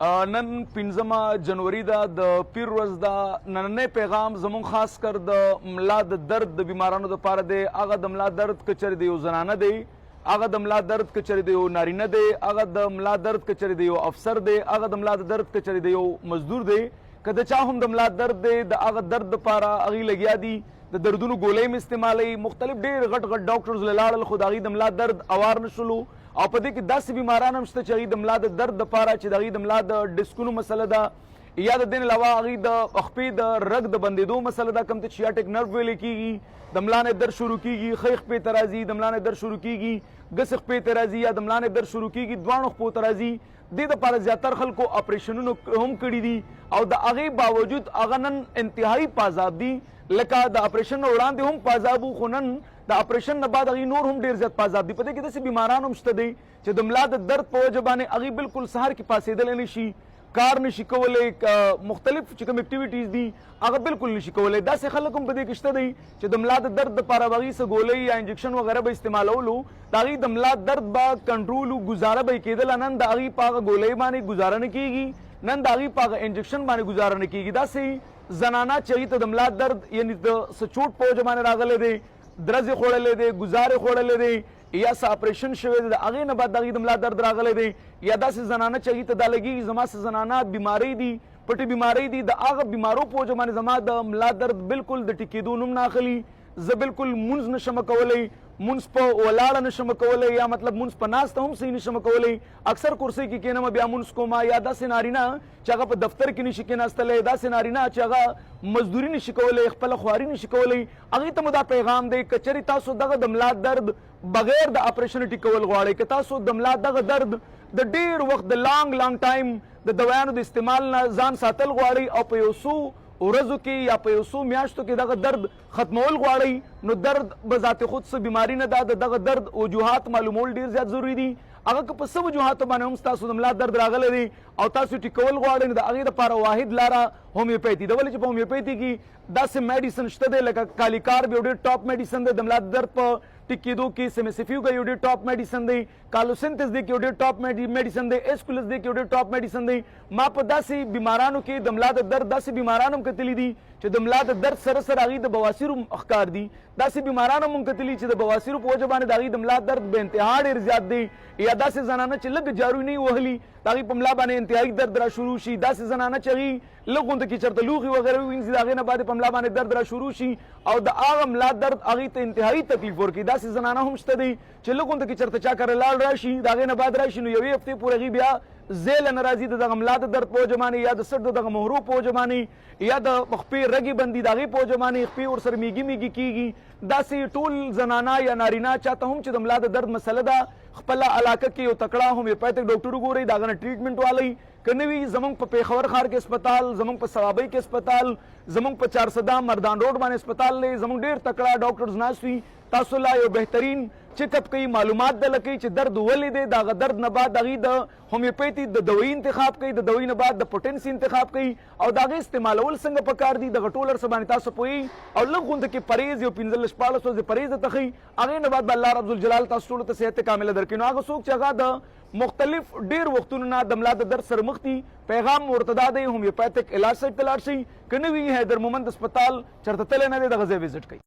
نن 15 جنوري دا د پیر ورځ دا نننی پیغام زمون خاص کر د ملا د درد د بیمارانو د پاره دی. هغه د ملا درد کچری دی یو زنانه دی، هغه د ملا درد کچری دی یو نارینه دی، هغه د ملا درد کچری دی یو افسر دی، هغه د ملا درد کچری دی یو مزدور دی. که د چا هم د ملا درد دی د هغه درد لپاره هغې لګیا دي، د دردونو ګولۍ م استعمالوي، مختلف ډېر غټ غټ ډاکټرز له لاړل خو د هغې د ملا درد اوار نه شولو. او په دې کې داسې بیماران هم شته چې هغې د ملا د درد دپاره چې د هغې د ملا د ډسکونو مسله ده یا د دې نه علاوه هغې د خپې د رګ د بندېدو مسله ده، کوم ته چیاټک نرو ویلی کېږي، د ملا نه درد شروع کېږي، ښۍ خپې ته راځي، د ملا نه درد شروع کېږي، ګسې خپې ته راځي یا د ملا نه درد شروع کېږي، دواړو خپو ته راځي. دې دپاره زیاتر خلکو اپریشنونو هم کړي دي او د هغې باوجود هغه نن انتهایي پازاب دي. لکه د اپریشن نه وړاندې هم پازاب وو، خو نن د اپریشن نه بعد هغې نور هم ډېر زیات پازاب دي. په دې کې داسې بیماران هم شته دی چې د ملا د درد په وجه باندې هغې بالکل سهار کې پاڅېدلی نه شي، کار نشي کولی، مختلف چې کوم اکټیویټیز دي هغه بالکل نشي کولی. داسې خلک هم په دې کې شته دی چې د ملا د درد دپاره به هغې څه ګولۍ یا انجکشن وغیره به استعمالولو، د هغې د ملا درد به کنټرول ګزاره به یې کېدله. نن د هغې په هغه ګولۍ باندې ګزاره نه کېږي، نن د هغې په هغه انجکشن باندې ګزاره نه کېږي. داسې زنانه چې هغې ته د ملا درد یعنې د څه چوټ په وجه باندې راغلی دی، درز یې خوړلی دی، ګزار یې خوړلی دی یا څه اپریشن شوی دی، د هغې نه بعد د هغې د ملا درد راغلی دی، یا داسې زنانه چې هغې ته دا لګېږي زما څه زنانه بیمارۍ دي، پټې بیمارۍ دي، د هغه بیمارو په وجه باندې زما د ملا درد بالکل د ټیکېدو نوم نه اخلي، زه بالکل مونځ نشم کولی، مونځ په ولاړه نشم کولی یا مطلب مونځ په ناسته هم صحیح نشم کولی. اکثر کرسۍ کې کېنم بیا مونځ کوم، یا داسې نارینه چې هغه په دفتر کې نشي کېناستلی، داسې نارینه چې هغه مزدوري نشي کولی، خپله خواري نشي کولی، هغې ته مو دا پیغام دی که چېرې تاسو دغه د ملا درد بغیر د اپریشن ټیکول غواړئ، که تاسو د ملا دغه درد د ډېر وخت د لانګ ټایم د دوایانو د استعمال نه ځان ساتل غواړئ او په یو څو ورځو کې یا په یو څو میاشتو کې دغه درد ختمول غواړئ، نو درد به ذات خود څه بیماري نه ده، د دغه درد وجوهات معلومول ډېر زیات ضروري دي. هغه که په څه وجوهاتو باندې هم ستاسو د ملا درد راغلی دی او تاسو ټیکول غواړئ، نو د هغې دپاره واحد لاره هومیوپیتي ده. ولې چې په هومیوپیتي کې داسې میډیسن شته دی لکه کالیکارب یو ډېر ټاپ میډیسن دی د ملا درد په ټیک کېدو کې، سیمیسیفیوګا یو ډېر ټاپ میډیسن دی، کالوسینتس دی کې یو ډېر ټاپ میډیسن دی، ایسکولس دی کې یو ډېر ټاپ میډیسن دی. ما په داسې بیمارانو کې د ملا د درد داسې بیماران هم کتلي دي چې د ملا د درد سره سره هغې د بواسیرو ښکار دي، داسې بیماران هم کتلي چې د بواسیرو په وجه باندې د هغې د ملا درد به انتها ډېر زیات دی، یا داسې زنانه چې لږ جارو نه وهلي د هغې په ملا باندې انتهایي درد را شروع شي، داسې زنانه چې هغې لږ غونته کې چېرته لوښي وغیره ووینځي د هغې نه بعد په ملا باندې درد را شروع شي او د هغه ملا درد هغې ته انتهایي تکلیف ورکوي. داسې زنانه هم شته دی چې لږ غونته کې چېرته چا کره لاړ راشي د هغې نه بعد راشي نو یوې هفتې پورې هغې بیا زیله نه راځي د دغه ملا د درد په وجه باندې یا د سټ د دغه مهرو په وجه باندې یا د خپې رګې بندي د هغې په وجه باندې خپې ورسره میږي میږي کېږي. داسې ټول زنانه یا نارینه چاته هم چې د ملا د درد مسله ده خپله علاقه کې یو تکړه هومیوپیتھک ډاکټر وګورئ، د هغه نه ټریټمنټ والئ. که نه وي زموږ په پېښور ښار کې اسپتال، زموږ په صوابۍ کې اسپتال، زموږ په چارسده مردان روډ باندې اسپتال دی، زموږ ډېر تکړه ډاکټرز ناست وي، تاسو لا یو بهترین چیک اپ کوي، معلومات دله کوي چې درد ولې دی، د هغه درد نه بعد هغې د هومیوپیتي د دوایي انتخاب کوي، د دوایي نه بعد د پوټنسي انتخاب کوي او د هغې استعمالول څنګه پکار دي دغه ټول هر څه باندې تاسو پوهېږئ او لږ غونته کې پرهیز یو 15-14 ورځې پرهیز درته ښیي، هغې نه بعد به الله رب الجلال تاسو ټولو ته صحت کامله درکوي. نو هغه څوک چې هغه د مختلف ډېر وختونو نه د ملا د درد سره مخ دي، پیغام ورته دا دی هومیوپیتھک علاج سایټ ته لاړ شئ، که نه وي حیدر مومند اسپتال چېرته تللی نه دی دغه ځای وزټ کوئ.